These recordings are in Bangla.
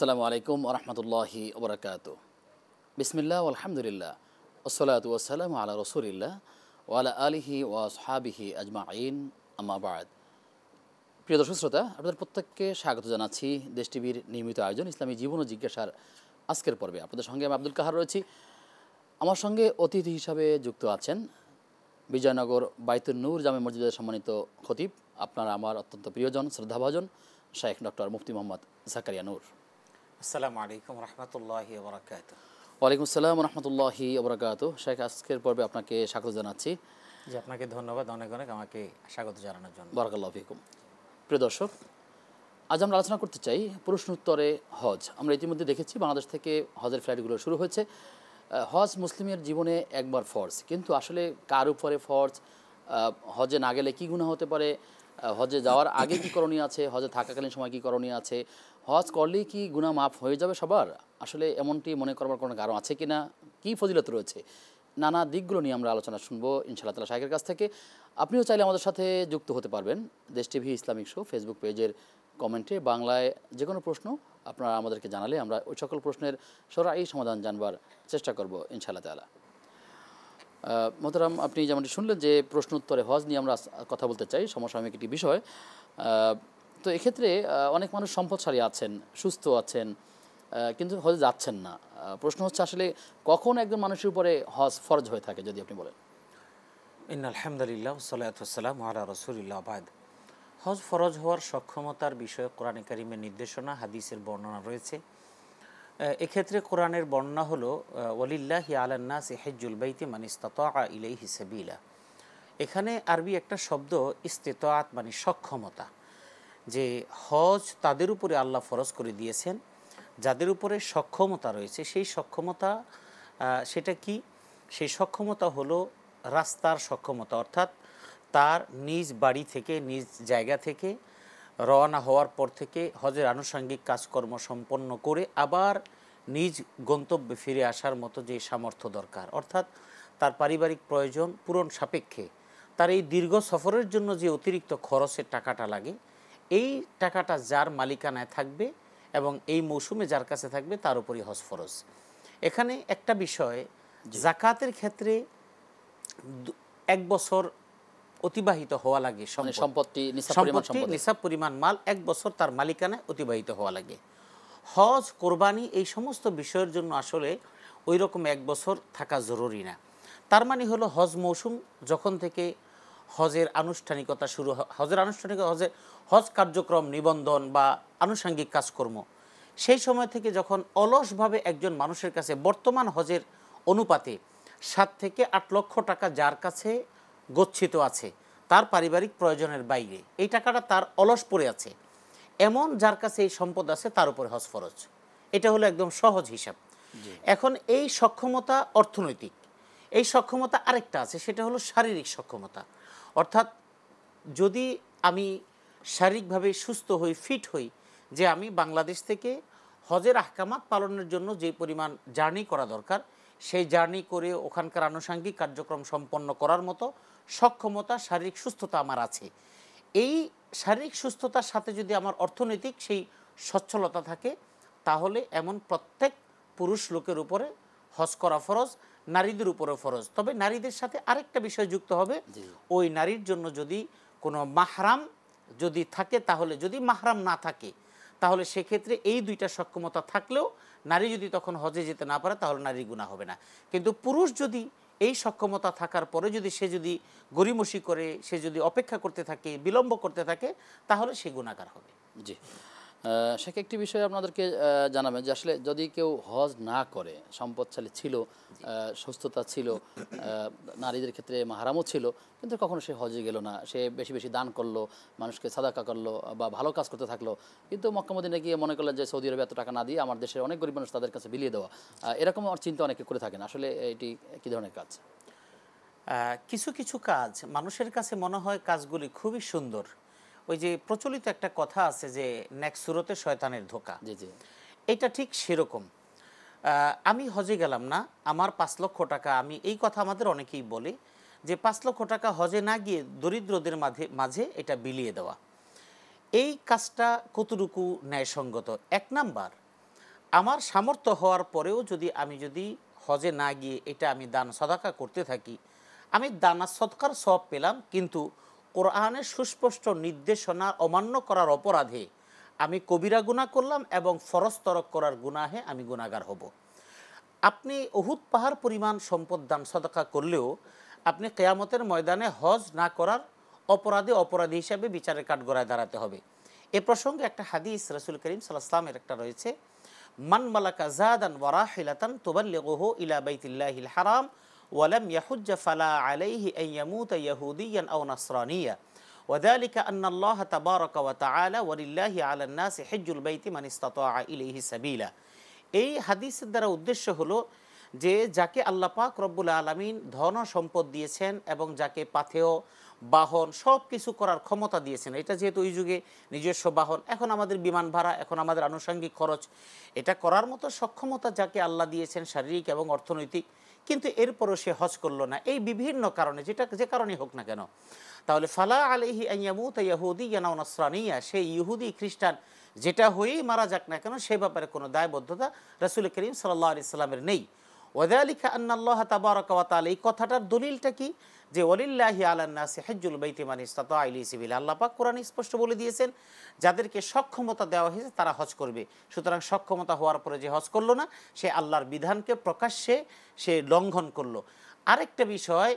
আসসালামু আলাইকুম ওরহমতুল্লাহি ওবরাকাতুহ। বিসমিল্লাহ আলহামদুলিল্লাহ ওসলাতু ওয়াসসালামু আলা রসুলিল্লাহ ওয়ালা আলিহি ওয়া আসহাবিহি আজমাইন, আম্মা বাদ। প্রিয় দর্শক শ্রোতা, আপনাদের প্রত্যেককে স্বাগত জানাচ্ছি দেশ টিভির নিয়মিত আয়োজন ইসলামী জীবন ও জিজ্ঞাসার আজকের পর্বে। আপনাদের সঙ্গে আমি আব্দুল কাহার রয়েছি। আমার সঙ্গে অতিথি হিসাবে যুক্ত আছেন বিজয়নগর বাইতুন নূর জামে মসজিদের সম্মানিত খতিব, আপনারা আমার অত্যন্ত প্রিয়জন, শ্রদ্ধাভাজন শাইখ ডক্টর মুফতি মোহাম্মদ জাকারিয়া নূর। আসসালামু আলাইকুম রহমতুল্লাহি ওয়া বারাকাতুহু। ওয়ালাইকুম আসসালাম রহমতুল্লাহি ওবরাকাতুহু। শাইখ, আজকের পর্বে আপনাকে স্বাগত জানাচ্ছি। জি, আপনাকে ধন্যবাদ অনেক অনেক আমাকে স্বাগত জানানোর জন্য। বারাকাল্লাহু ফিকুম। প্রিয় দর্শক, আজ আমরা আলোচনা করতে চাই প্রশ্ন উত্তরে হজ। আমরা ইতিমধ্যে দেখেছি বাংলাদেশ থেকে হজের ফ্লাইটগুলো শুরু হয়েছে। হজ মুসলিমের জীবনে একবার ফরজ, কিন্তু আসলে কার উপরে ফরজ, হজে না গেলে কী গুনাহ হতে পারে, হজে যাওয়ার আগে কী করণীয় আছে, হজে থাকাকালীন সময় কী করণীয় আছে, হজ করলেই কি গুনাহ মাফ হয়ে যাবে সবার, আসলে এমনটি মনে করবার কোনো কারণ আছে কি না, কী ফজিলত রয়েছে, নানা দিকগুলো নিয়ে আমরা আলোচনা শুনবো ইনশাআল্লাহ তাআলা শাইখের কাছ থেকে। আপনিও চাইলে আমাদের সাথে যুক্ত হতে পারবেন দেশ টিভি ইসলামিক শো ফেসবুক পেজের কমেন্টে বাংলায় যে কোনো প্রশ্ন আপনারা আমাদেরকে জানালে আমরা ওই সকল প্রশ্নের সরাসরি সমাধান জানবার চেষ্টা করব ইনশাআল্লাহ তাআলা। মোহতারাম, আপনি যেমনটি শুনলেন যে প্রশ্ন উত্তরে হজ নিয়ে আমরা কথা বলতে চাই, সমসাময়িক একটি বিষয়। তো এক্ষেত্রে অনেক মানুষ সম্পদশালী আছেন, সুস্থ আছেন, কিন্তু হজে যাচ্ছেন না। প্রশ্ন হচ্ছে আসলে কখন একজন মানুষের উপরে হজ ফরজ হয়ে থাকে, যদি আপনি বলেন। ইন্নাল হামদুলিল্লাহ ওয়াসসালাতু ওয়াসসালামু আলা রাসূলিল্লাহ বাদ। হজ ফরজ হওয়ার সক্ষমতার বিষয়ে কোরআনে কারিমের নির্দেশনা, হাদিসের বর্ণনা রয়েছে। এক্ষেত্রে কোরআনের বর্ণনা হলো ওয়ালিল্লাহি আলান নাসি হিজ্জুল বাইতি মান ইসতাতা ইলাইহি সাবিলা। এখানে আরবি একটা শব্দ ইস্তিতাআত মানে সক্ষমতা, যে হজ তাদের উপরে আল্লাহ ফরজ করে দিয়েছেন যাদের উপরে সক্ষমতা রয়েছে। সেই সক্ষমতা সেটা কি? সেই সক্ষমতা হলো রাস্তার সক্ষমতা, অর্থাৎ তার নিজ বাড়ি থেকে, নিজ জায়গা থেকে রওনা হওয়ার পর থেকে হজের আনুষঙ্গিক কাজকর্ম সম্পন্ন করে আবার নিজ গন্তব্যে ফিরে আসার মতো যে সামর্থ্য দরকার, অর্থাৎ তার পারিবারিক প্রয়োজন পূরণ সাপেক্ষে তার এই দীর্ঘ সফরের জন্য যে অতিরিক্ত খরচের টাকাটা লাগে, এই টাকাটা যার মালিকানায় থাকবে এবং এই মৌসুমে যার কাছে থাকবে তার উপরই হজ ফরজ। এখানে একটা বিষয়, যাকাতের ক্ষেত্রে 1 বছর অতিবাহিত হওয়া লাগে, সম্পত্তি নিসাব পরিমাণ মাল 1 বছর তার মালিকানায় অতিবাহিত হওয়া লাগে। হজ, কোরবানি এই সমস্ত বিষয়ের জন্য আসলে ওই রকম 1 বছর থাকা জরুরি না। তার মানে হলো হজ মৌসুম যখন থেকে হজের আনুষ্ঠানিকতা শুরু, হজ কার্যক্রম, নিবন্ধন বা আনুষঙ্গিক কাজকর্ম, সেই সময় থেকে যখন অলসভাবে একজন মানুষের কাছে বর্তমান হজের অনুপাতে 7 থেকে 8 লক্ষ টাকা যার কাছে গচ্ছিত আছে, তার পারিবারিক প্রয়োজনের বাইরে এই টাকাটা তার অলস পড়ে আছে, এমন যার কাছে এই সম্পদ আছে তার উপরে হজ ফরজ। এটা হলো একদম সহজ হিসাব। এখন এই সক্ষমতা অর্থনৈতিক, এই সক্ষমতা আরেকটা আছে, সেটা হলো শারীরিক সক্ষমতা। অর্থাৎ যদি আমি শারীরিকভাবে সুস্থ হই, ফিট হই, যে আমি বাংলাদেশ থেকে হজের আহকামাত পালনের জন্য যে পরিমাণ জার্নি করা দরকার, সেই জার্নি করে ওখানকার আনুষঙ্গিক কার্যক্রম সম্পন্ন করার মতো সক্ষমতা, শারীরিক সুস্থতা আমার আছে। এই শারীরিক সুস্থতার সাথে যদি আমার অর্থনৈতিক সেই সচ্ছলতা থাকে, তাহলে এমন প্রত্যেক পুরুষ লোকের উপরে হজ করা ফরজ, নারীদের উপরে ফরজ। তবে নারীদের সাথে আরেকটা বিষয় যুক্ত হবে, ওই নারীর জন্য যদি কোনো মাহরাম যদি থাকে, তাহলে যদি মাহরাম না থাকে তাহলে সেক্ষেত্রে এই 2টা সক্ষমতা থাকলেও নারী যদি তখন হজে যেতে না পারে তাহলে নারীর গুনাহ হবে না। কিন্তু পুরুষ যদি এই সক্ষমতা থাকার পরে সে যদি গড়িমসি করে, সে যদি অপেক্ষা করতে থাকে, বিলম্ব করতে থাকে, তাহলে সে গুনাহগার হবে। জি, সে একটি বিষয় আপনাদেরকে জানাবেন যে আসলে যদি কেউ হজ না করে, সম্পদশালী ছিল, সুস্থতা ছিল, নারীদের ক্ষেত্রে মাহারামও ছিল, কিন্তু কখনো সে হজে গেল না, সে বেশি বেশি দান করলো, মানুষকে সাদাকা করলো বা ভালো কাজ করতে থাকলো, কিন্তু মক্কা মদিনায় গিয়ে মনে করলেন যে সৌদি আরবে এত টাকা না দিয়ে আমার দেশের অনেক গরিব মানুষ তাদের কাছে বিলিয়ে দেওয়া, এরকম চিন্তা অনেকে করে থাকেন। আসলে এটি কী ধরনের কাজ? কিছু কিছু কাজ মানুষের কাছে মনে হয় কাজগুলি খুবই সুন্দর। ওই যে প্রচলিত একটা কথা আছে যে নেক সুরতে শয়তানের ধোঁকা, জি জি, এটা ঠিক সেরকম। আমি হজে গেলাম না, আমার 5 লক্ষ টাকা, আমি এই কথা আমাদের অনেকেই বলে যে 5 লক্ষ টাকা হজে না গিয়ে দরিদ্রদের মাঝে এটা বিলিয়ে দেওয়া, এই কাজটা কতটুকু ন্যায়সঙ্গত? 1 নাম্বার, আমার সামর্থ্য হওয়ার পরেও যদি হজে না গিয়ে এটা আমি দান সদাকা করতে থাকি, আমি দানা সদকার সওয়াব পেলাম, কিন্তু কোরআনের সুস্পষ্ট নির্দেশনা অমান্য করার অপরাধে আমি কবিরা গুনাহ করলাম এবং ফরজ তরক করার গুনাহে আমি গুনাহগার হব। আপনি উহুদ পাহাড় পরিমাণ সম্পদ দান সদকা করলেও আপনি কিয়ামতের ময়দানে হজ না করার অপরাধী হিসাবে বিচারের কাঠগড়ায় দাঁড়াতে হবে। এ প্রসঙ্গে একটা হাদিস রাসূল করিম সাল্লাল্লাহু আলাইহি ওয়াসাল্লামের একটা রয়েছে, মান মালাকা জাদান ওয়া রাহিলাতান তুবাল্লিগুহু ইলা বাইতিল্লাহিল হারাম ওয়া লাম ইয়াহুজ্জা ফালা আলাইহি আন ইয়ামুতা ইয়াহুদিয়ান আও নাসরানিয়া وذلك أن الله تبارك وتعالى ولله على الناس حج البيت من استطاع إليه سبيلا। এই হাদিসের দ্বারা উদ্দেশ্য হলো যে যাকে আল্লাহ পাক রব্বুল আলামিন ধন সম্পদ দিয়েছেন এবং যাকে পাথেয় বাহন সব কিছু করার ক্ষমতা দিয়েছেন, এটা যেহেতু ওই যুগে নিজস্ব বাহন, এখন আমাদের বিমান ভাড়া, এখন আমাদের আনুষঙ্গিক খরচ, এটা করার মতো সক্ষমতা যাকে আল্লাহ দিয়েছেন শারীরিক এবং অর্থনৈতিক, কিন্তু এরপরও সে হজ করলো না, এই বিভিন্ন কারণে, যে কারণেই হোক না কেন, তাহলে ফালা আলাইহি আন ইয়ামুতা ইয়াহুদিয়ান আও নাসরানিয়া, সেই ইহুদি খ্রিস্টান যেটা হয়েই মারা যাক না কেন সে ব্যাপারে কোনো দায়বদ্ধতা রাসূল করিম সাল্লাল্লাহু আলাইহি সাল্লামের নেই। ওয়াযালিকা আন্নাল্লাহ তাবারাকা ওয়া তাআলা, এই কথাটার দলিলটা কি, যে ওয়ালিল্লাহি আলান নাসি হিজ্জুল বাইতি মান ইসতাতা ইলাইহি সাবিলা, আল্লাহ পাক কোরআনে স্পষ্ট বলে দিয়েছেন যাদেরকে সক্ষমতা দেওয়া হয়েছে তারা হজ করবে। সুতরাং সক্ষমতা হওয়ার পরে যে হজ করলো না সে আল্লাহর বিধানকে প্রকাশ্যে সে লঙ্ঘন করলো। আরেকটা বিষয়,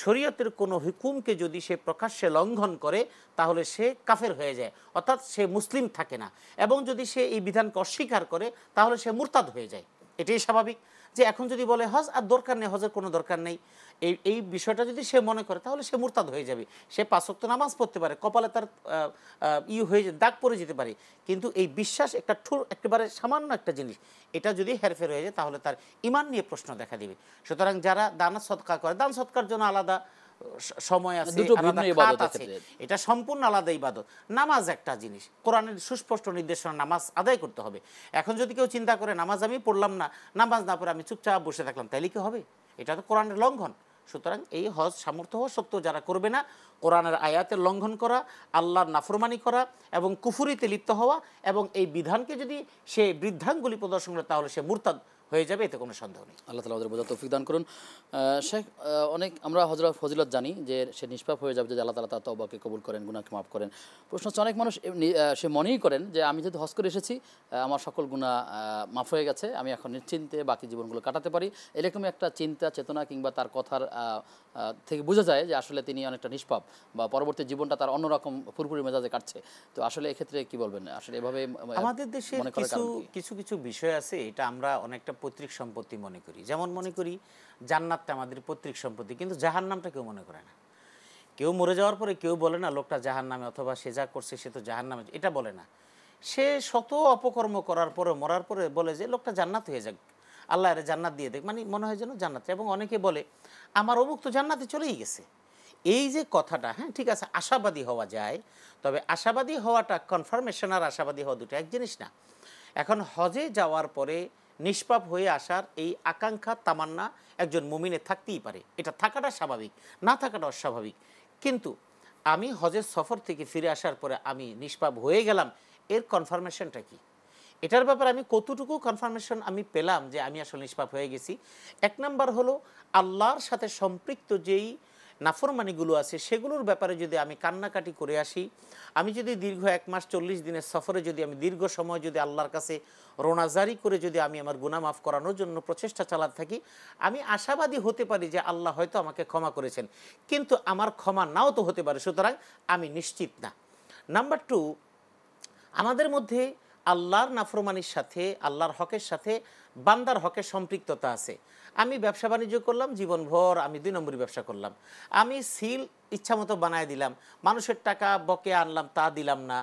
শরীয়তের কোনো হুকুমকে যদি সে প্রকাশ্যে লঙ্ঘন করে তাহলে সে কাফের হয়ে যায়, অর্থাৎ সে মুসলিম থাকে না, এবং যদি সে এই বিধানকে অস্বীকার করে তাহলে সে মুরতাদ হয়ে যায়। এটাই স্বাভাবিক যে এখন যদি বলে হজ আর দরকার নেই, হজের কোনো দরকার নেই, এই বিষয়টা যদি সে মনে করে তাহলে সে মুরতাদ হয়ে যাবে। সে 5 ওয়াক্ত নামাজ পড়তে পারে, কপালে তার হয়ে দাগ পড়ে যেতে পারে, কিন্তু এই বিশ্বাস একেবারে সামান্য একটা জিনিস, এটা যদি হেরফের হয়ে যায় তাহলে তার ঈমান নিয়ে প্রশ্ন দেখা দিবে। সুতরাং যারা দান সদকা করে, দান সদকার জন্য আলাদা সময় আছে, আলাদা খাত আছে, এটা সম্পূর্ণ আলাদা ইবাদত। নামাজ একটা জিনিস, কোরআনের সুস্পষ্ট নির্দেশনা, নামাজ আদায় করতে হবে। এখন যদি কেউ চিন্তা করে নামাজ আমি পড়লাম না, নামাজ না পড়ে আমি চুপচাপ বসে থাকলাম, তাইলে কি হবে? এটা তো কোরআনের লঙ্ঘন। সুতরাং এই হজ সামর্থ্য হওয়া সত্ত্বেও যারা করবে না, কোরআনের আয়াতের লঙ্ঘন করা, আল্লাহর নাফরমানি করা এবং কুফরিতে লিপ্ত হওয়া, এবং এই বিধানকে যদি সে বৃদ্ধাঙ্গুলি প্রদর্শন করে তাহলে সে মুরতাদ হয়ে যাবে, এতে কোনো সন্দেহ নেই। আল্লাহ তাআলা আমাদের বোঝার তৌফিক দান করুন। শেখ, অনেক আমরা হজরত ফজিলত জানি যে সে নিষ্পাপ হয়ে যাবে যদি আল্লাহ তাআলা তার তওবাকে কবুল করেন, গুনাহকে মাফ করেন। প্রশ্ন হচ্ছে অনেক মানুষ সে মনেই করেন যে আমি যেহেতু হজ করে এসেছি আমার সকল গুনাহ মাফ হয়ে গেছে, আমি এখন নিশ্চিন্তে বাকি জীবনগুলো কাটাতে পারি, এরকমই একটা চিন্তা চেতনা কিংবা তার কথার থেকে বোঝা যায় যে আসলে তিনি অনেকটা নিষ্পাপ বা পরবর্তী জীবনটা তার অন্যরকম ফুরফুরি মেজাজে কাটছে। তো আসলে এক্ষেত্রে কি বলবেন? আসলে এভাবে আমাদের দেশে কিছু বিষয় আছে, এটা আমরা অনেকটা পৈতৃক সম্পত্তি মনে করি। যেমন মনে করি জান্নাতটা আমাদের পৈতৃক সম্পত্তি, কিন্তু জাহান্নামটা কেউ মনে করে না। কেউ মরে যাওয়ার পরে কেউ বলে না লোকটা জাহান্নামে, অথবা সে যা করছে সে তো জাহান্নামে, এটা বলে না। সে শত অপকর্ম করার পরে মরার পরে বলে যে লোকটা জান্নাত হয়ে যাক, আল্লাহ এর জান্নাত দিয়ে দেখ, মানে মনে হয় যেন জান্নাত। এবং অনেকে বলে আমার অমুক তো জান্নাতে চলেই গেছে। এই যে কথাটা, হ্যাঁ ঠিক আছে, আশাবাদী হওয়া যায়, তবে আশাবাদী হওয়াটা কনফার্মেশন আর আশাবাদী হওয়া দুটো এক জিনিস না। এখন হজে যাওয়ার পরে নিষ্পাপ হয়ে আসার এই আকাঙ্ক্ষা তামান্না একজন মুমিনের থাকতেই পারে, এটা থাকাটা স্বাভাবিক, না থাকাটা অস্বাভাবিক। কিন্তু আমি হজের সফর থেকে ফিরে আসার পরে আমি নিষ্পাপ হয়ে গেলাম, এর কনফার্মেশনটা কি? এটার ব্যাপারে আমি কতটুকু কনফার্মেশন আমি পেলাম যে আমি আসলে নিষ্পাপ হয়ে গেছি? এক নাম্বার হলো আল্লাহর সাথে সম্পৃক্ত যেই নাফরমানিগুলো আছে সেগুলোর ব্যাপারে যদি আমি কান্নাকাটি করে আসি, আমি যদি দীর্ঘ 1 মাস 40 দিনের সফরে যদি আমি দীর্ঘ সময় যদি আল্লাহর কাছে রোনাজারি করে যদি আমি আমার গুনাহ মাফ করানোর জন্য প্রচেষ্টা চালাতে থাকি, আমি আশাবাদী হতে পারি যে আল্লাহ হয়তো আমাকে ক্ষমা করেছেন, কিন্তু আমার ক্ষমা নাও তো হতে পারে, সুতরাং আমি নিশ্চিত না। নাম্বার 2, আমাদের মধ্যে আল্লাহর নাফরমানির সাথে আল্লাহর হকের সাথে বান্দার হকের সম্পৃক্ততা আছে। আমি ব্যবসা বাণিজ্য করলাম, জীবনভর আমি 2 নম্বরই ব্যবসা করলাম, আমি সিল ইচ্ছামতো বানায় দিলাম, মানুষের টাকা বকেয়া আনলাম তা দিলাম না,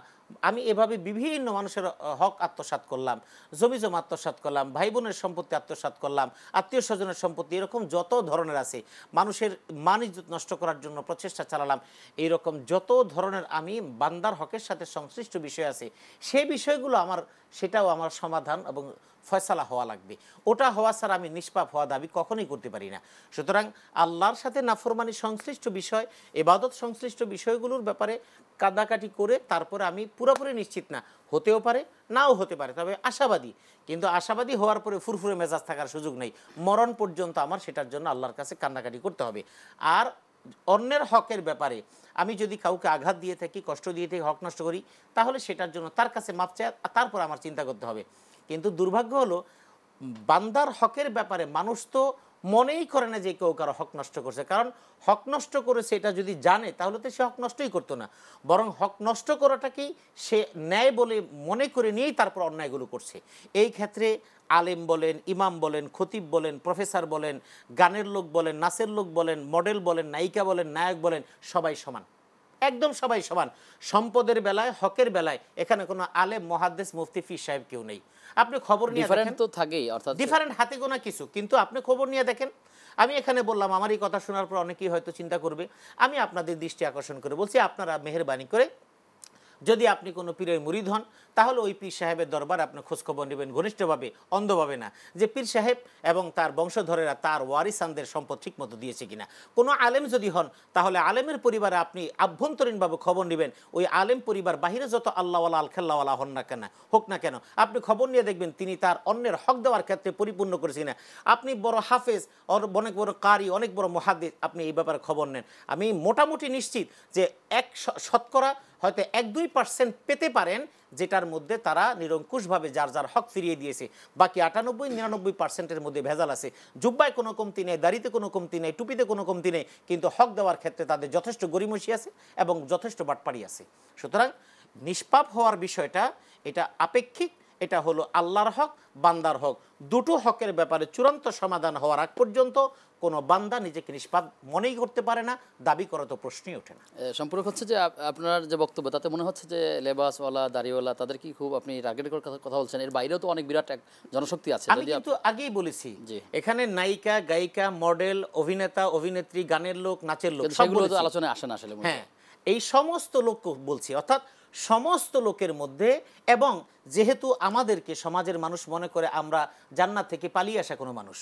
আমি এভাবে বিভিন্ন মানুষের হক আত্মসাৎ করলাম, জমি জমা আত্মসাৎ করলাম, ভাই বোনের সম্পত্তি আত্মসাৎ করলাম, আত্মীয় স্বজনের সম্পত্তি, এরকম যত ধরনের আছে, মানুষের মান ইজ্জত নষ্ট করার জন্য প্রচেষ্টা চালালাম, এইরকম যত ধরনের আমি বান্দার হকের সাথে সংশ্লিষ্ট বিষয় আছে সেই বিষয়গুলো আমার সেটাও আমার সমাধান এবং ফয়সালা হওয়া লাগবে। ওটা হওয়া ছাড়া আমি নিষ্পাপ হওয়া দাবি কখনোই করতে পারি না। সুতরাং আল্লাহর সাথে নাফরমানি সংশ্লিষ্ট বিষয়, ইবাদত সংশ্লিষ্ট বিষয়গুলোর ব্যাপারে কাদাকাটি করে তারপরে আমি পুরোপুরি নিশ্চিত না, হতেও পারে নাও হতে পারে, তবে আশাবাদী। কিন্তু আশাবাদী হওয়ার পরে ফুরফুরে মেজাজ থাকার সুযোগ নেই। মরণ পর্যন্ত আমার সেটার জন্য আল্লাহর কাছে কান্নাকাটি করতে হবে। আর অন্যের হকের ব্যাপারে আমি যদি কাউকে আঘাত দিয়ে থাকি, কষ্ট দিয়ে থাকি, হক নষ্ট করি, তাহলে সেটার জন্য তার কাছে মাপ চাই, তারপর আমার চিন্তা করতে হবে। কিন্তু দুর্ভাগ্য হলো বান্দার হকের ব্যাপারে মানুষ তো মনেই করে না যে কেউ কারো হক নষ্ট করছে। কারণ হক নষ্ট করেছে এটা যদি জানে তাহলে তো সে হক নষ্টই করতো না, বরং হক নষ্ট করাটাকেই সে ন্যায় বলে মনে করে নিয়েই তারপর অন্যায়গুলো করছে। এই ক্ষেত্রে আলেম বলেন, ইমাম বলেন, খতিব বলেন, প্রফেসর বলেন, গানের লোক বলেন, নাচের লোক বলেন, মডেল বলেন, নায়িকা বলেন, নায়ক বলেন, সবাই সমান, একদম সবাই সমান। সম্পদের বেলায়, হকের বেলায় এখানে কোনো আলেম, মুহাদ্দিস, মুফতি, পীর সাহেব কেউ নেই। আপনি খবর নিয়ে দেখেন, তো থাকেই, অর্থাৎ ডিফারেন্ট হাতে গোনা কিছু, কিন্তু আপনি খবর নিয়ে দেখেন। আমি এখানে বললাম, আমার এই কথা শোনার পর অনেকেই হয়তো চিন্তা করবে, আমি আপনাদের দৃষ্টি আকর্ষণ করে বলছি, আপনারা মেহেরবানি করে যদি আপনি কোনো পীরের মুরিদ হন তাহলে ওই পীর সাহেবের দরবার আপনি খোঁজখবর নেবেন ঘনিষ্ঠভাবে, অন্ধভাবে না, যে পীর সাহেব এবং তার বংশধরেরা তার ওয়ারিসানদের সম্পদ ঠিকমতো দিয়েছে কিনা। কোনো আলেম যদি হন তাহলে আলেমের পরিবারে আপনি আভ্যন্তরীণভাবে খবর নেবেন, ওই আলেম পরিবার বাহিরে যত আল্লাহওয়ালা আলখাল্লাওয়ালা হন না কেন, হোক না কেন, আপনি খবর নিয়ে দেখবেন তিনি তার অন্যের হক দেওয়ার ক্ষেত্রে পরিপূর্ণ করেছে কিনা। আপনি বড় হাফেজ, অনেক বড় কারি, অনেক বড় মুহাদ্দিস, আপনি এই ব্যাপারে খবর নেন, আমি মোটামুটি নিশ্চিত যে শতকরা হয়তো 1-2% পেতে পারেন যেটার মধ্যে তারা নিরঙ্কুশভাবে যার যার হক ফিরিয়ে দিয়েছে। বাকি 98-99%-এর মধ্যে ভেজাল আছে। জুব্বায় কোনো কমতি নেই, দাড়িতে কোনো কমতি নেই, টুপিতে কোনো কমতি নেই, কিন্তু হক দেওয়ার ক্ষেত্রে তাদের যথেষ্ট গরিমসি আছে এবং যথেষ্ট বাটপাড়ি আছে। সুতরাং নিষ্পাপ হওয়ার বিষয়টা এটা আপেক্ষিক, এটা হলো আল্লাহর হক, বান্দার হক, দুটো হকের ব্যাপারে চূড়ান্ত সমাধান হওয়ার আগ পর্যন্ত কোনো বান্দা নিজেকে নিষ্পাপ মনেই করতে পারে না, দাবি করা তো প্রশ্নই ওঠে না। সম্পর্ক হচ্ছে যে আপনার যে বক্তব্য তাতে মনে হচ্ছে যে লেবাসওয়ালা, দাড়িওয়ালা তাদের কি খুব আপনি টার্গেট করে কথা বলছেন, এর বাইরেও তো অনেক বিরাট এক জনশক্তি আছে। আমি কিন্তু আগেই বলেছি এখানে নায়িকা, গায়িকা, মডেল, অভিনেতা, অভিনেত্রী, গানের লোক, নাচের লোক, সবগুলো তো আলোচনায় আসে না আসলে। হ্যাঁ, এই সমস্ত লোক বলছি, অর্থাৎ সমস্ত লোকের মধ্যে। এবং যেহেতু আমাদেরকে সমাজের মানুষ মনে করে আমরা জান্নাত থেকে পালিয়ে আসা কোনো মানুষ,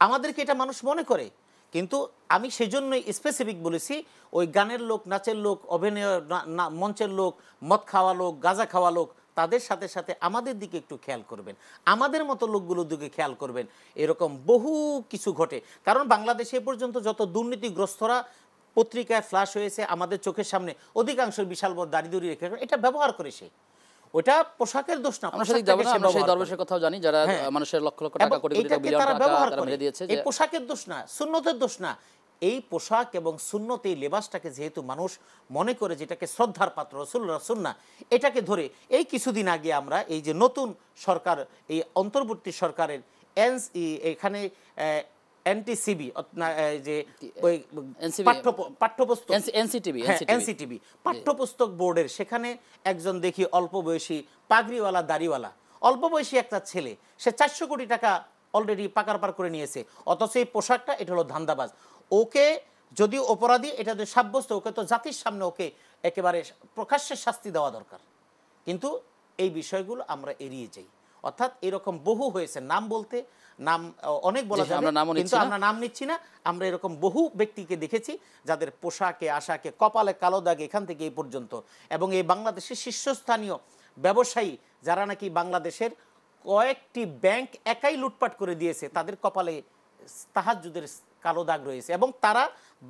আমাদেরকে এটা মানুষ মনে করে, কিন্তু আমি সেজন্যই স্পেসিফিক বলেছি ওই গানের লোক, নাচের লোক, অভিনয় মঞ্চের লোক, মদ খাওয়া লোক, গাঁজা খাওয়া লোক, তাদের সাথে সাথে আমাদের দিকে একটু খেয়াল করবেন, আমাদের মতো লোকগুলোর দিকে খেয়াল করবেন। এরকম বহু কিছু ঘটে। কারণ বাংলাদেশে এ পর্যন্ত যত দুর্নীতিগ্রস্তরা পত্রিকায় ফ্ল্যাশ হয়েছে আমাদের চোখের সামনে, অধিকাংশ বিশাল বড় দাড়ি রেখে এটা ব্যবহার করে সে, ওটা পোশাকের দোষ না। আমরা সেই দরবেশের কথাও জানি যারা মানুষের লক্ষ লক্ষ টাকা, কোটি কোটি টাকা মেরে দিয়েছে। এই পোশাকের দোষ না, সুন্নতের দোষ না। এই পোশাক এবং সুন্নত, এই লেবাসটাকে যেহেতু মানুষ মনে করে যেটাকে শ্রদ্ধার পাত্র, রাসূলুল্লাহ সুন্নাহ, এটাকে ধরে এই কিছুদিন আগে আমরা এই যে নতুন সরকার, এই অন্তর্বর্তী সরকারের এখানে এনটিসিবি যে পাঠ্যপুস্তক, এনসিটিবি পাঠ্যপুস্তক বোর্ডের, সেখানে একজন দেখি অল্প বয়সী পাগড়িওয়ালা, দাড়িওয়ালা, অল্প বয়সী একটা ছেলে, সে 400 কোটি টাকা অলরেডি পাকার করে নিয়েছে। অথচ এই পোশাকটা এটা হলো ধান্দাবাজ। ওকে যদি অপরাধী এটা যদি সাব্যস্ত, ওকে তো জাতির সামনে ওকে একেবারে প্রকাশ্যে শাস্তি দেওয়া দরকার। কিন্তু এই বিষয়গুলো আমরা এড়িয়ে যাই। অর্থাৎ এরকম বহু হয়েছে, নাম বলতে নাম অনেক বলা যাবে, কিন্তু আমরা নাম নিচ্ছি না। আমরা এরকম বহু ব্যক্তিকে দেখেছি যাদের পোশাকে, আশাকে, কপালে কালো দাগ এখান থেকে এই পর্যন্ত। এবং এই বাংলাদেশের শীর্ষস্থানীয় ব্যবসায়ী যারা নাকি বাংলাদেশের কয়েকটি ব্যাংক একাই লুটপাট করে দিয়েছে, তাদের কপালে তাহাজ্জুদের কালো দাগ রয়েছে। এবং তারা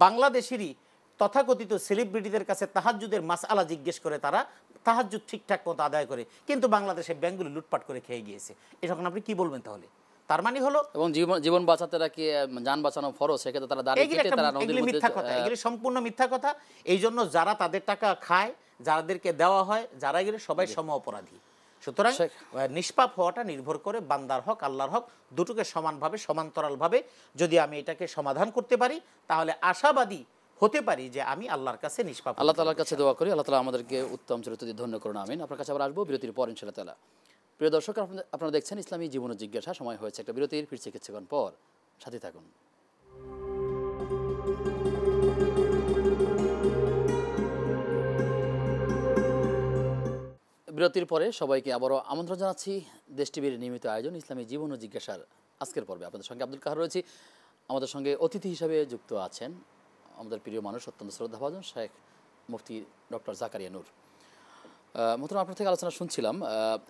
বাংলাদেশেরই তথাকথিত সেলিব্রিটিদের কাছে তাহাজ্জুদের মাসআলা জিজ্ঞেস করে তারা তাহাজ্জুদ ঠিকঠাক মতো আদায় করে, কিন্তু বাংলাদেশের ব্যাংকগুলো লুটপাট করে খেয়ে গিয়েছে। এখন আপনি কি বলবেন তাহলে? তার মানে হলো এবং জীবন বাঁচাতে নাকি জান বাঁচানো ফরজ, সেক্ষেত্রে তারা দাঁড়িয়ে কেটে তারা নদীর মধ্যে। মিথ্যা কথা, এগুলো সম্পূর্ণ মিথ্যা কথা। এই জন্য যারা তাদের টাকা খায়, যাদেরকে দেওয়া হয়, যারা এগুলো সবাই সম অপরাধী। সুতরাং নিষ্পাপ হওয়াটা নির্ভর করে বান্দার হক, আল্লাহর হক, দুটোকে সমানভাবে, সমান্তরালভাবে যদি আমি এটাকে সমাধান করতে পারি তাহলে আশাবাদী হতে পারি যে আমি আল্লাহর কাছে নিষ্পাপ। আল্লাহ তাআলার কাছে দোয়া করি আল্লাহ তাআলা আমাদেরকে উত্তম চরিত্র দিয়ে ধন্য করুন, আমিন। আপনার কাছে আবার আসবো বিরতির পর ইনশাআল্লাহ তাআলা। প্রিয় দর্শক, আপনারা দেখছেন ইসলামী জীবন ও জিজ্ঞাসা। সময় হয়েছে একটা বিরতির, ফিরছে কিছুক্ষণ পর, সাথে থাকুন। বিরতির পরে সবাইকে আবারও আমন্ত্রণ জানাচ্ছি দেশ টিভির নিয়মিত আয়োজন ইসলামী জীবন ও জিজ্ঞাসার আজকের পর্বে। আপনাদের সঙ্গে আব্দুল কাহার রয়েছি। আমাদের সঙ্গে অতিথি হিসাবে যুক্ত আছেন আমাদের প্রিয় মানুষ, অত্যন্ত শ্রদ্ধাভাজন শেখ মুফতি ডক্টর জাকারিয়া নূর। মোহতারাম, আপনার থেকে আলোচনা শুনছিলাম,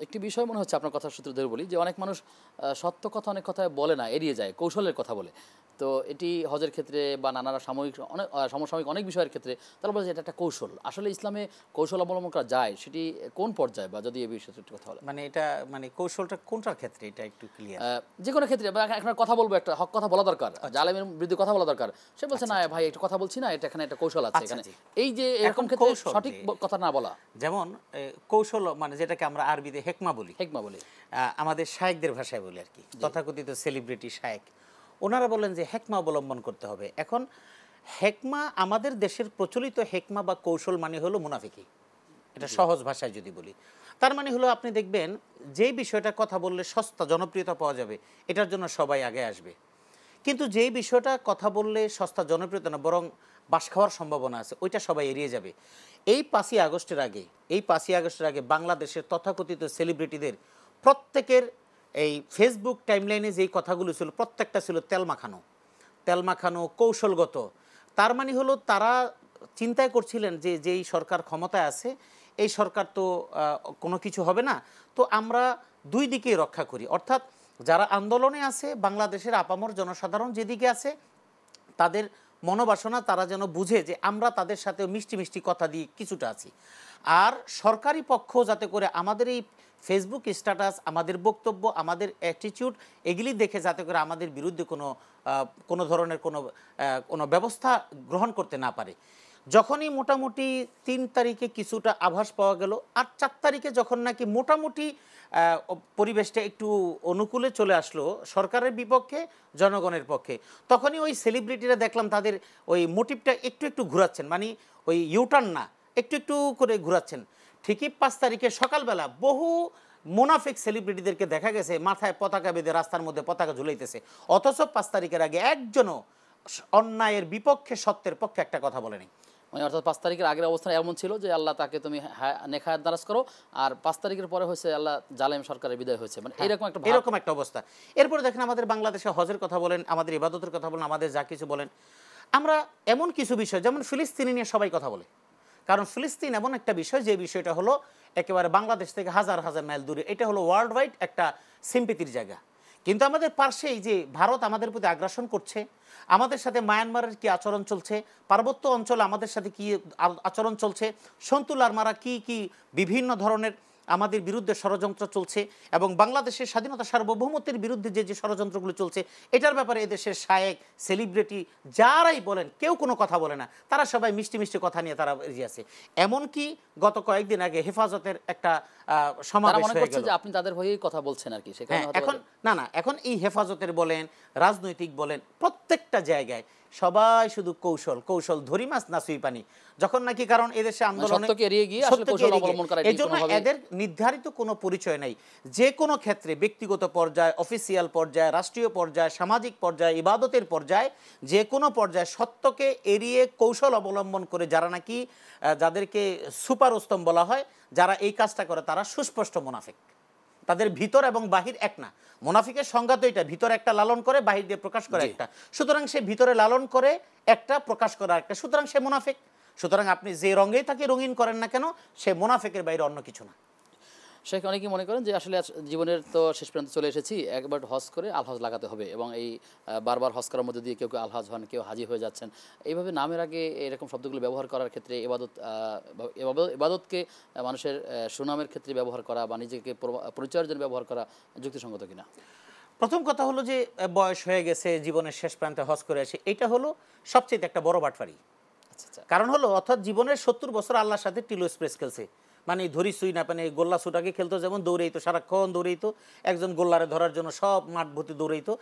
একটি বিষয় মনে হচ্ছে আপনার কথার সূত্র ধরে বলি যে অনেক মানুষ সত্য কথা অনেক কথায় বলে না, এড়িয়ে যায়, কৌশলের কথা বলে। তো এটি হজের ক্ষেত্রে বা নানা সমসাময়িক অনেক বিষয়ের ক্ষেত্রে তারা বলে যে এটা একটা কৌশল। আসলে ইসলামে কৌশল অবলম্বন করা যায়, সেটি কোন পর্যায়ে, বা যদি এই বিষয়ে একটু কথা বলে। মানে এটা মানে কৌশলটা কোনটার ক্ষেত্রে, এটা একটু ক্লিয়ার। যে কোনো ক্ষেত্রে, বা এখন কথা বলবো, একটা হক কথা বলা দরকার, জালেমের বিরুদ্ধে কথা বলা দরকার, সে বলছে না ভাই একটা কথা বলছি না, এটা এখানে একটা কৌশল আছে এখানে, এই যে এরকম ক্ষেত্রে সঠিক কথা না বলা। যেমন কৌশল মানে যেটাকে আমরা আরবিতে হেকমা বলি, আমাদের শায়েকদের ভাষায় বলি আর কি, তথাকথিত সেলিব্রিটি শায়েক, ওনারা বলেন যে হেকমা অবলম্বন করতে হবে। এখন হেকমা, আমাদের দেশের প্রচলিত হেকমা বা কৌশল মানে হলো মুনাফিকি, এটা সহজ ভাষায় যদি বলি। তার মানে হলো আপনি দেখবেন যেই বিষয়টা কথা বললে সস্তা জনপ্রিয়তা পাওয়া যাবে, এটার জন্য সবাই আগে আসবে। কিন্তু যেই বিষয়টা কথা বললে সস্তা জনপ্রিয়তা না, বরং বাস খাওয়ার সম্ভাবনা আছে, ওইটা সবাই এড়িয়ে যাবে। এই 5ই আগস্টের আগে বাংলাদেশের তথাকথিত সেলিব্রিটিদের প্রত্যেকের এই ফেসবুক টাইমলাইনে যেই কথাগুলো ছিল, প্রত্যেকটা ছিল তেল মাখানো কৌশলগত। তার মানে হলো তারা চিন্তায় করছিলেন যে যেই সরকার ক্ষমতায় আছে, এই সরকার তো কোনো কিছু হবে না, তো আমরা দুই দিকেই রক্ষা করি। অর্থাৎ যারা আন্দোলনে আছে, বাংলাদেশের আপামর জনসাধারণ যেদিকে আছে, তাদের মনোবাসনা তারা যেন বুঝে যে আমরা তাদের সাথে মিষ্টি মিষ্টি কথা দিয়ে কিছুটা আছি। আর সরকারি পক্ষ যাতে করে আমাদের এই ফেসবুক স্ট্যাটাস, আমাদের বক্তব্য, আমাদের অ্যাটিটিউড এগুলি দেখে যাতে করে আমাদের বিরুদ্ধে কোনো ধরনের কোনো ব্যবস্থা গ্রহণ করতে না পারে। যখনই মোটামুটি 3 তারিখে কিছুটা আভাস পাওয়া গেল, আর 4 তারিখে যখন নাকি মোটামুটি পরিবেশটা একটু অনুকূলে চলে আসলো সরকারের বিপক্ষে, জনগণের পক্ষে, তখনই ওই সেলিব্রিটিরা দেখলাম তাদের ওই মোটিভটা একটু ঘুরাচ্ছেন, মানে ওই ইউটার্ন না, একটু করে ঘুরাচ্ছেন। ঠিকই 5 তারিখে সকালবেলা বহু মুনাফিক সেলিব্রিটিদেরকে দেখা গেছে মাথায় পতাকা বেঁধে রাস্তার মধ্যে পতাকা ঝুলাইতেছে, অথচ 5 তারিখের আগে একজনও অন্যায়ের বিপক্ষে সত্যের পক্ষে একটা কথা বলেনি। মানে অর্থাৎ 5 তারিখের আগের অবস্থান এমন ছিল যে আল্লাহ তাকে তুমি নেখায়াত দারাজ করো, আর 5 তারিখের পরে হয়েছে আল্লাহ জালেম সরকারের বিদায় হয়েছে, মানে এরকম একটা অবস্থা। এরপরে দেখেন আমাদের বাংলাদেশে হজের কথা বলেন, আমাদের ইবাদতের কথা বলেন, আমাদের যা কিছু বলেন, আমরা এমন কিছু বিষয়, যেমন ফিলিস্তিনি নিয়ে সবাই কথা বলে, কারণ ফিলিস্তিন এমন একটা বিষয় যে বিষয়টা হলো একেবারে বাংলাদেশ থেকে হাজার হাজার মাইল দূরে, এটা হলো ওয়ার্ল্ড ওয়াইড একটা সিম্পিতির জায়গা। কিন্তু আমাদের পার্শ্বেই যে ভারত আমাদের প্রতি আগ্রাসন করছে, আমাদের সাথে মায়ানমারের কি আচরণ চলছে, পার্বত্য অঞ্চলে আমাদের সাথে কি আচরণ চলছে, সন্তুল আরমারা কি বিভিন্ন ধরনের আমাদের বিরুদ্ধে ষড়যন্ত্র চলছে, এবং বাংলাদেশের স্বাধীনতা সার্বভৌমত্বের বিরুদ্ধে যে ষড়যন্ত্রগুলো চলছে, এটার ব্যাপারে এদেশের শায়েক সেলিব্রিটি যারাই বলেন কেউ কোনো কথা বলে না, তারা সবাই মিষ্টি মিষ্টি কথা নিয়ে তারা এগিয়ে আছে। এমনকি গত কয়েকদিন আগে হেফাজতের একটা সমাবেশ হয়ে গেল, আপনি তাদের হয়েই কথা বলছেন আর কি। এখন এখন এই হেফাজতের বলেন, রাজনৈতিক বলেন, প্রত্যেকটা জায়গায় সবাই শুধু কৌশল ধরি মাছ না সুই পানি, যখন নাকি কারণ এদেশে আন্দোলনে এই জন্য এদের নির্ধারিত কোনো পরিচয় নাই। যে কোনো ক্ষেত্রে ব্যক্তিগত পর্যায়ে, অফিসিয়াল পর্যায়ে, রাষ্ট্রীয় পর্যায়ে, সামাজিক পর্যায়ে, ইবাদতের পর্যায়ে, যে কোনো পর্যায়ে সত্যকে এড়িয়ে কৌশল অবলম্বন করে যারা নাকি যাদেরকে সুপার উস্তম বলা হয়, যারা এই কাজটা করে তারা সুস্পষ্ট মুনাফিক। তাদের ভিতর এবং বাহির এক না। মুনাফিকের সংজ্ঞা তো এটা, ভিতর একটা লালন করে, বাহির দিয়ে প্রকাশ করে একটা। সুতরাং সে ভিতরে লালন করে একটা, প্রকাশ করে একটা, সুতরাং সে মুনাফিক। সুতরাং আপনি যে রঙেই তাকে রঙিন করেন না কেন, সে মুনাফিকের বাইরে অন্য কিছু না। শেখ, অনেকেই মনে করেন যে আসলে জীবনের তো শেষ পর্যন্ত চলে এসেছি, একবার হজ করে আলহজ লাগাতে হবে, এবং এই বারবার হজ করার মধ্যে দিয়ে কেউ আলহাজ হন, কেউ হাজি হয়ে যাচ্ছেন, এইভাবে নামের আগে এরকম শব্দগুলো ব্যবহার করার ক্ষেত্রে ইবাদতকে মানুষের সুনামের ক্ষেত্রে ব্যবহার করা বা নিজেকে পরিচয়ের জন্য ব্যবহার করা যুক্তিসঙ্গত কিনা? প্রথম কথা হলো যে বয়স হয়ে গেছে, জীবনের শেষ প্রান্তে হজ করে আসে, এটা হলো সবচেয়ে একটা বড় বাটফারি। কারণ হলো অর্থাৎ জীবনের 70 বছর আল্লাহর সাথে টিলো স্প্রেস খেলছে, মানে ধরি সুই না পানে গোল্লা সুটাকে খেলতো, যেমন দৌড়াইতো, সারাক্ষণ দৌড়াইতো, একজন গোল্লারে ধরার জন্য সব মাঠ ভর্তি দৌড়াইতো।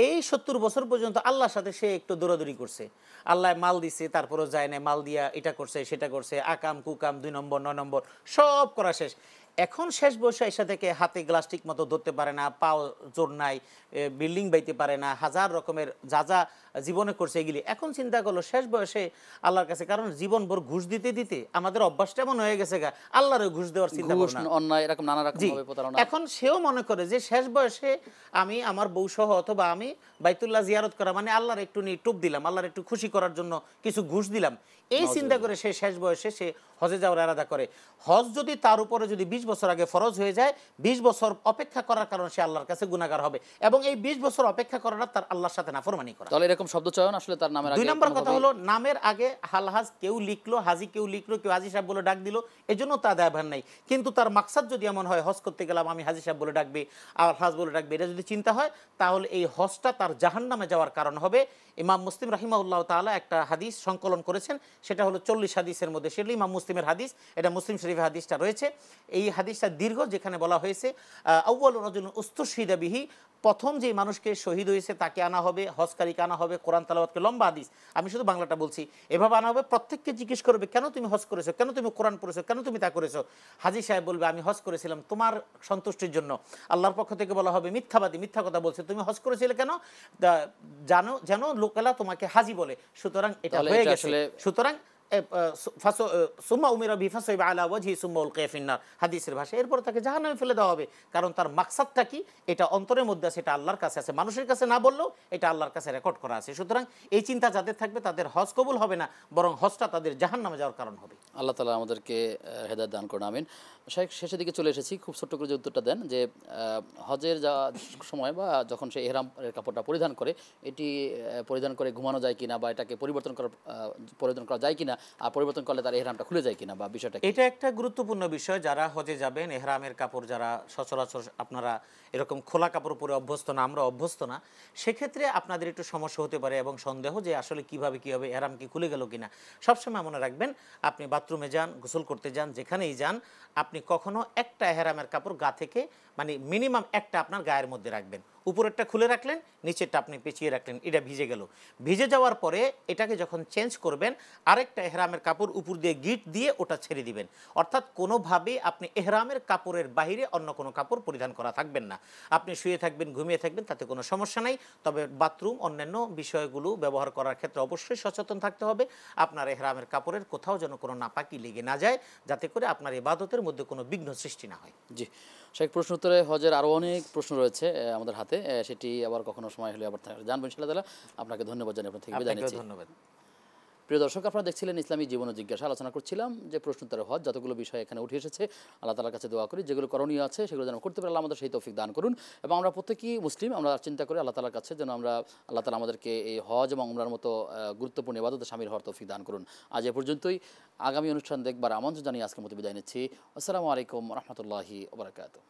এই 70 বছর পর্যন্ত আল্লাহর সাথে সে একটু দৌড়াদৌড়ি করছে, আল্লাহ মাল দিছে, তারপরেও যায় না, মাল দিয়া এটা করছে সেটা করছে, আকাম কুকাম 2 নম্বর 9 নম্বর সব করা শেষ। এখন শেষ বয়সে এসে থেকে হাতে গ্লাস ঠিক মতো ধরতে পারে না, পাও জোর নাই, বিল্ডিং বাইতে পারে না, হাজার রকমের যা যা জীবনে করছে এগুলি, এখন চিন্তা করলো শেষ বয়সে আল্লাহর কাছে, কারণ জীবন ভর ঘুষ দিতে দিতে আমাদের অভ্যাসটা এমন হয়ে গেছে গা, আল্লাহর ঘুষ দেওয়ার চিন্তা ঘুষ, ভাবনা, অন্যায়, এরকম নানা রকম জি। ভাবে প্রতারণা। এখন সেও মনে করে যে শেষ বয়সে আমি আমার বউ সহ অথবা আমি বাইতুল্লাহ জিয়ারত করা মানে আল্লাহর একটু নিয়ে টুপ দিলাম, আল্লাহর একটু খুশি করার জন্য কিছু ঘুষ দিলাম, এই চিন্তা করে সে শেষ বয়সে সে হজে যাওয়ার ইরাদা করে। হজ যদি তার উপরে যদি 20 বছর আগে ফরজ হয়ে যায়, 20 বছর অপেক্ষা করার কারণে সে আল্লাহর কাছে গুনাহগার হবে, এবং এই 20 বছর অপেক্ষা করাটা তার আল্লাহর সাথে নাফরমানি করা। তাহলে এরকম শব্দ চয়ন আসলে তার নামের আগে। 2 নম্বর কথা হলো, নামের আগে হালহাজ কেউ লিখলো, হাজি কেউ লিখলো, কেউ হাজি সাহেব বলে ডাক দিল, এজন্য তা দায়ভার নাই। কিন্তু তার মাকসাদ যদি এমন হয়, হজ করতে গেলাম আমি হাজি সাহেব বলে ডাকবে, আলহাজ বলে ডাকবে, এটা যদি চিন্তা হয়, তাহলে এই হজটা তার জাহান্নামে যাওয়ার কারণ হবে। ইমাম মুসলিম রাহিমাহুল্লাহ তাআলা একটা হাদিস সংকলন করেছেন, সেটা হলো 40 হাদিসের মধ্যে, সেটা ইমাম মুসলিমের হাদিস, এটা মুসলিম শরীফে হাদিসটা রয়েছে। এই হাদিসটা দীর্ঘ, যেখানে বলা হয়েছে আউয়ালু রাজুলিন উস্তুশহিদা বিহি, প্রথম যে মানুষকে শহীদ হয়েছে তাকে আনা হবে, হজকারীকে আনা হবে, কোরআন তেলাওয়াতকে, লম্বা হাদিস, আমি শুধু বাংলাটা বলছি, এভাবে আনা হবে, প্রত্যেককে জিজ্ঞেস করবে কেন তুমি হজ করেছো, কেন তুমি কোরআন পড়েছো, কেন তুমি তা করেছো। হাজি সাহেব বলবে আমি হজ করেছিলাম তোমার সন্তুষ্টির জন্য। আল্লাহর পক্ষ থেকে বলা হবে মিথ্যাবাদী, মিথ্যা কথা বলছে, তুমি হজ করেছিলে কেন, জানো যেন লোকেরা তোমাকে হাজি বলে, সুতরাং এটা হয়ে গেছে। সুতরাং সুম্মা উমিরা বিফাসাইবা আলা ওয়াজহি সুম্মা উলকিয়া ফিন্নার, হাদিসের ভাষা, এরপর তাকে জাহান্নামে ফেলে দেওয়া হবে। কারণ তার মাকসাদটা কি, এটা অন্তরের মধ্যে আছে, এটা আল্লাহর কাছে আছে, মানুষের কাছে না বললেও এটা আল্লাহর কাছে রেকর্ড করা আছে। সুতরাং এই চিন্তা যাদের থাকবে তাদের হজ কবুল হবে না, বরং হজটা তাদের জাহান্নামে যাওয়ার কারণ হবে। আল্লাহ তাআলা আমাদেরকে হেদায়েত দান করুন, আমিন। শাইখ, শেষের দিকে চলে এসেছি, খুব ছোট্ট করে যে উত্তরটা দেন যে হজের যা সময় বা যখন সে ইহরামের কাপড়টা পরিধান করে, এটি পরিধান করে ঘুমানো যায় কিনা, বা এটাকে পরিবর্তন করা যায় কিনা, আর পরিবর্তন করলে তার ইহরামটা খুলে যায় কিনা, বা বিষয়টা এটা একটা গুরুত্বপূর্ণ বিষয়। যারা হজে যাবেন, ইহরামের কাপড় যারা সচরাচর আপনারা এরকম খোলা কাপড় পরে অভ্যস্ত না, আমরা অভ্যস্ত না, সেক্ষেত্রে আপনাদের একটু সমস্যা হতে পারে এবং সন্দেহ যে আসলে কিভাবে কী হবে, ইহরাম কি খুলে গেল কিনা। সবসময় মনে রাখবেন, আপনি বাথরুমে যান, গোসল করতে যান, যেখানেই যান, আপনি কখনো একটা ইহরামের কাপড় গা থেকে, মানে মিনিমাম একটা আপনার গায়ের মধ্যে রাখবেন। উপরেরটা খুলে রাখলেন, নিচেরটা আপনি পেঁচিয়ে রাখলেন, এটা ভিজে গেল। ভিজে যাওয়ার পরে এটাকে যখন চেঞ্জ করবেন, আরেকটা ইহরামের কাপড় উপর দিয়ে গিট দিয়ে ওটা ছেড়ে দিবেন। অর্থাৎ কোনোভাবেই আপনি ইহরামের কাপড়ের বাইরে অন্য কোনো কাপড় পরিধান করা থাকবেন না। আপনি শুয়ে থাকবেন, ঘুমিয়ে থাকবেন, তাতে কোনো সমস্যা নাই। তবে বাথরুম অন্যান্য বিষয়গুলো ব্যবহার করার ক্ষেত্রে অবশ্যই সচেতন থাকতে হবে। আপনার ইহরামের কাপড়ের কোথাও যেন কোনো নাপাকি লেগে না যায়, যাতে করে আপনার ইবাদতের মধ্যে কোনো বিঘ্ন সৃষ্টি না হয়। জি শাইখ, প্রশ্ন উত্তরে হজের আরও অনেক প্রশ্ন রয়েছে আমাদের হাতে, সেটি আবার কখনো সময় হলে আবার জানবো ইনশাআল্লাহ তাআলা। আপনাকে ধন্যবাদ জানাই, আপনার থেকে বিদায় নিচ্ছি। ধন্যবাদ। প্রিয় দর্শক, আপনারা দেখছিলেন ইসলামী জীবন ও জিজ্ঞাসা, আলোচনা করছিলাম যে প্রশ্ন উত্তরে হজ, যতগুলো বিষয় এখানে উঠে এসেছে, আল্লাহ তাআলার কাছে দোয়া করি যেগুলো করণীয় আছে সেগুলো যেন করতে পারে, আল্লাহ আমাদের সেই তৌফিক দান করুন। এবং আমরা প্রত্যেকেই মুসলিম, আমরা চিন্তা করি আল্লাহ তাআলার কাছে যেন আল্লাহ তাআলা আমাদেরকে এই হজ এবং উমরার মতো গুরুত্বপূর্ণ ইবাদতে শামিল হওয়ার তৌফিক দান করুন। আজ এ পর্যন্তই, আগামী অনুষ্ঠান দেখবার আমন্ত্রণ জানিয়ে আজকের মতো বিদায় নিচ্ছি। আসসালামু আলাইকুম রহমতুল্লাহি ওয়া বারাকাতুহু।